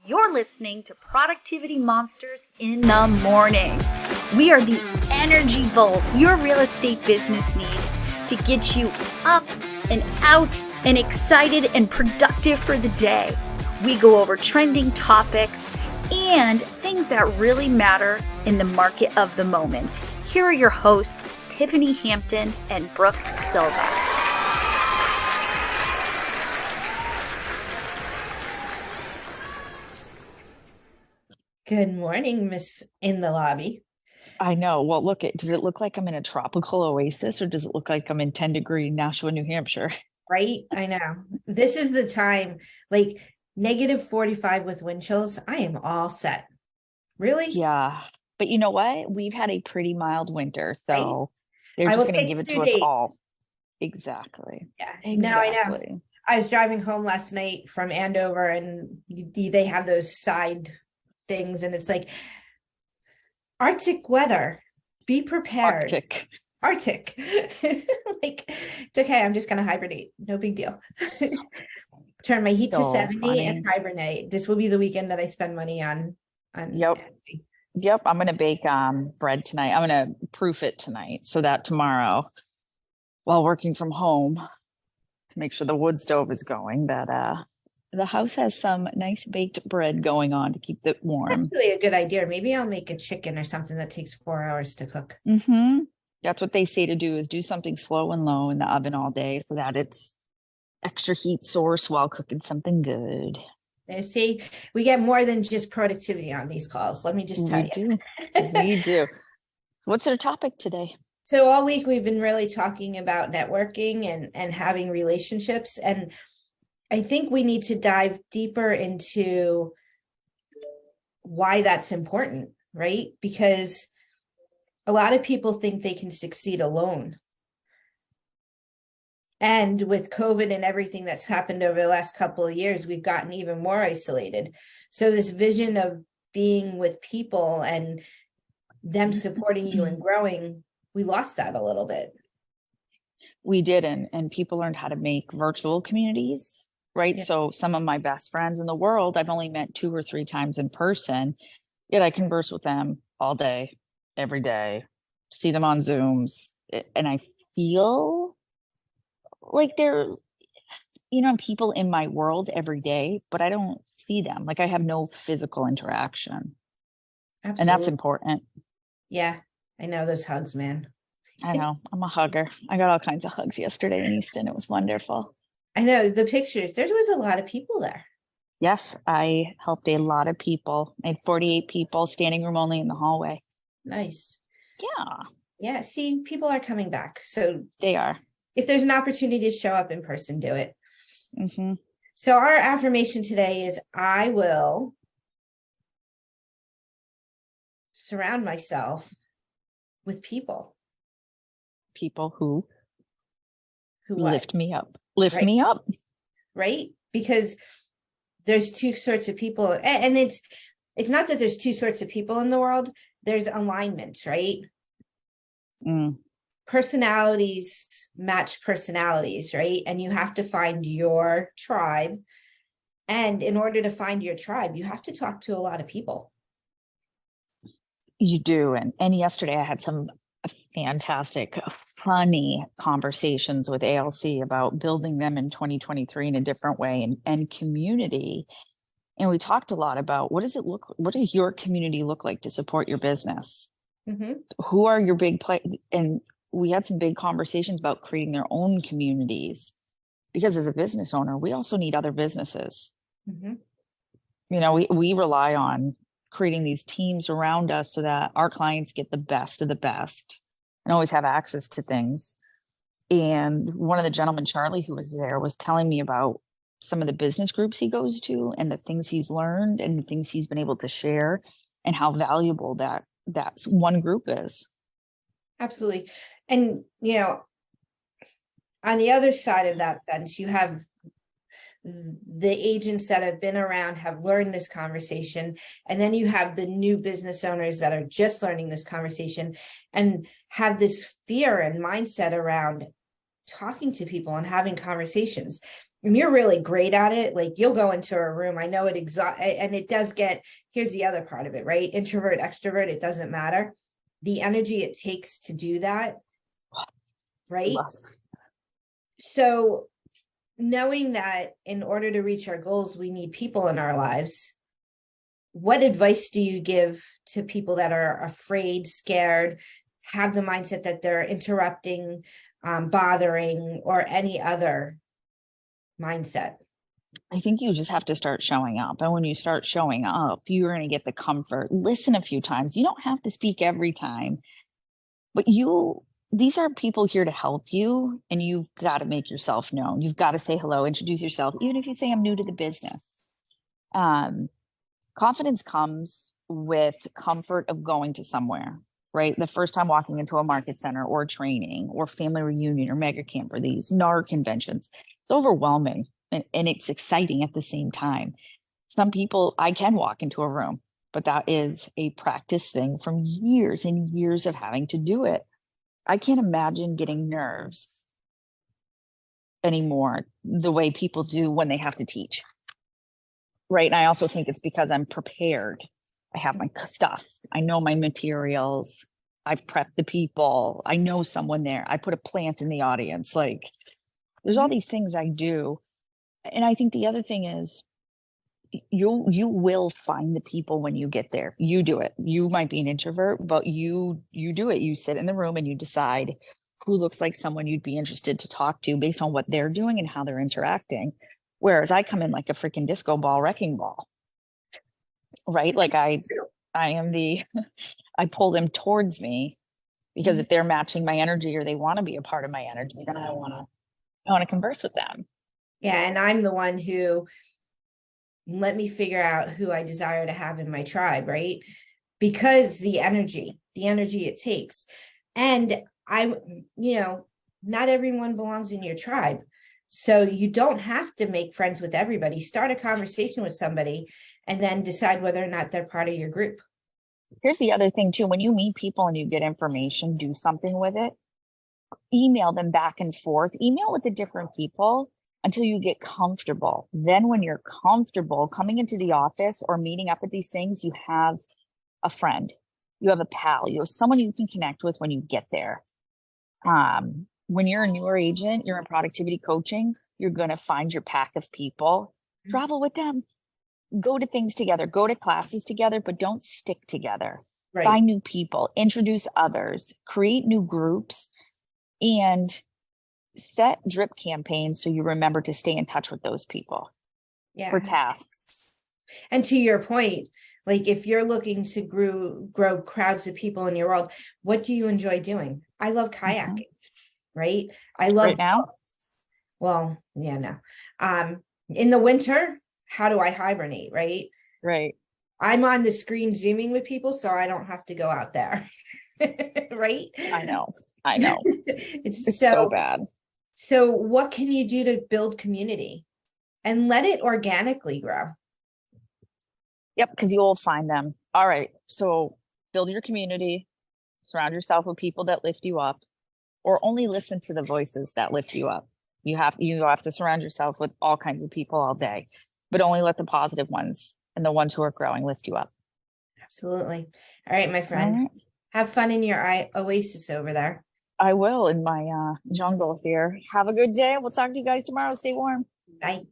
You're listening to Productivity Monsters in the Morning. We are the energy volt your real estate business needs to get you up and out and excited and productive for the day. We go over trending topics and things that really matter in the market of the moment. Here are your hosts, Tiffany Hampton and Brooke Silva. Good morning, Miss in the lobby. I know. Well, does it look like I'm in a tropical oasis or does it look like I'm in 10-degree Nashua, New Hampshire? Right? I know. This is the time, like -45 with wind chills. I am all set. Really? Yeah. But you know what? We've had a pretty mild winter, so they're I just will going to take give it 2 to us days. all. Exactly. Yeah. Now I know. Exactly. I was driving home last night from Andover and they have those side things and it's like Arctic weather. Be prepared. Arctic. Like, it's okay. I'm just going to hibernate. No big deal. Turn my heat to 70 funny. and hibernate. This will be the weekend that I spend money on. Yep. I'm going to bake bread tonight. I'm going to proof it tonight so that tomorrow, while working from home, to make sure the wood stove is going, that the house has some nice baked bread going on to keep it warm. That's really a good idea. Maybe I'll make a chicken or something that takes 4 hours to cook. Mm-hmm. That's what they say to do, is do something slow and low in the oven all day so that it's extra heat source while cooking something good. You see, we get more than just productivity on these calls. Let me just tell you. We do. What's our topic today? So all week we've been really talking about networking and having relationships. And I think we need to dive deeper into why that's important, right? Because a lot of people think they can succeed alone. And with COVID and everything that's happened over the last couple of years, we've gotten even more isolated. So this vision of being with people and them supporting you and growing, we lost that a little bit. We did, and people learned how to make virtual communities, right? Yeah. So some of my best friends in the world, I've only met 2 or 3 times in person, yet I converse with them all day, every day, see them on Zooms, and I feel like they're, people in my world every day, but I don't see them. Like I have no physical interaction. Absolutely. And that's important. Yeah, I know those hugs, man. I know. I'm a hugger. I got all kinds of hugs yesterday in Easton. It was wonderful. I know the pictures. There was a lot of people there. Yes, I helped a lot of people. I had 48 people, standing room only in the hallway. Nice. Yeah. Yeah. See, people are coming back. So they are. If there's an opportunity to show up in person, do it. Mm-hmm. So our affirmation today is, I will surround myself with people. People who lift me up. Me up. Right? Because there's 2 sorts of people. And it's not that there's 2 sorts of people in the world. There's alignments, right? Personalities match personalities, right? And you have to find your tribe. And in order to find your tribe, you have to talk to a lot of people. You do. And yesterday I had some fantastic, funny conversations with ALC about building them in 2023 in a different way and community. And we talked a lot about what does your community look like to support your business? Mm-hmm. Who are your big players? And we had some big conversations about creating their own communities, because as a business owner, we also need other businesses. Mm-hmm. We rely on creating these teams around us so that our clients get the best of the best and always have access to things. And one of the gentlemen, Charlie, who was there, was telling me about some of the business groups he goes to and the things he's learned and the things he's been able to share and how valuable that one group is. Absolutely. And, on the other side of that fence, you have the agents that have been around, have learned this conversation. And then you have the new business owners that are just learning this conversation and have this fear and mindset around talking to people and having conversations. and you're really great at it. Like you'll go into a room. I know it and it does get, here's the other part of it, right? Introvert, extrovert, it doesn't matter. The energy it takes to do that, right? So knowing that in order to reach our goals, we need people in our lives. What advice do you give to people that are afraid, scared, have the mindset that they're interrupting, bothering, or any other mindset? I think you just have to start showing up. And when you start showing up, you're going to get the comfort. Listen a few times. You don't have to speak every time, but these are people here to help you, and you've got to make yourself known. You've got to say hello, introduce yourself, even if you say I'm new to the business. Confidence comes with comfort of going to somewhere, right? The first time walking into a market center or training or family reunion or mega camp or these NAR conventions, it's overwhelming and it's exciting at the same time. Some people, I can walk into a room, but that is a practice thing from years and years of having to do it. I can't imagine getting nerves anymore the way people do when they have to teach. Right. And I also think it's because I'm prepared. I have my stuff. I know my materials. I've prepped the people. I know someone there. I put a plant in the audience. Like there's all these things I do. And I think the other thing is you will find the people when you get there. You do it. You might be an introvert, but you do it. You sit in the room and you decide who looks like someone you'd be interested to talk to based on what they're doing and how they're interacting. Whereas I come in like a freaking disco ball, wrecking ball, right? Like I pull them towards me because if they're matching my energy or they want to be a part of my energy, then I want to converse with them. Yeah. And I'm the one who let me figure out who I desire to have in my tribe, right? Because the energy it takes. And not everyone belongs in your tribe. So you don't have to make friends with everybody. Start a conversation with somebody and then decide whether or not they're part of your group. Here's the other thing too. When you meet people and you get information, do something with it. Email them back and forth. Email with the different people until you get comfortable. Then when you're comfortable coming into the office or meeting up at these things, you have a friend, you have a pal, you have someone you can connect with when you get there. When you're a newer agent, you're in productivity coaching, you're going to find your pack of people, travel with them, go to things together, go to classes together, but don't stick together. Right. Find new people, introduce others, create new groups, and set drip campaigns so you remember to stay in touch with those people for tasks. And to your point, like if you're looking to grow crowds of people in your world, what do you enjoy doing? I love kayaking, right? I love right now. Well, yeah, no. In the winter, how do I hibernate, right? Right. I'm on the screen Zooming with people, so I don't have to go out there. Right? I know. It's so bad. So what can you do to build community and let it organically grow? Yep, because you'll find them. All right. So build your community, surround yourself with people that lift you up, or only listen to the voices that lift you up. You have to surround yourself with all kinds of people all day, but only let the positive ones and the ones who are growing lift you up. Absolutely. All right, my friend. Right. Have fun in your oasis over there. I will in my jungle here. Have a good day. We'll talk to you guys tomorrow. Stay warm. Bye.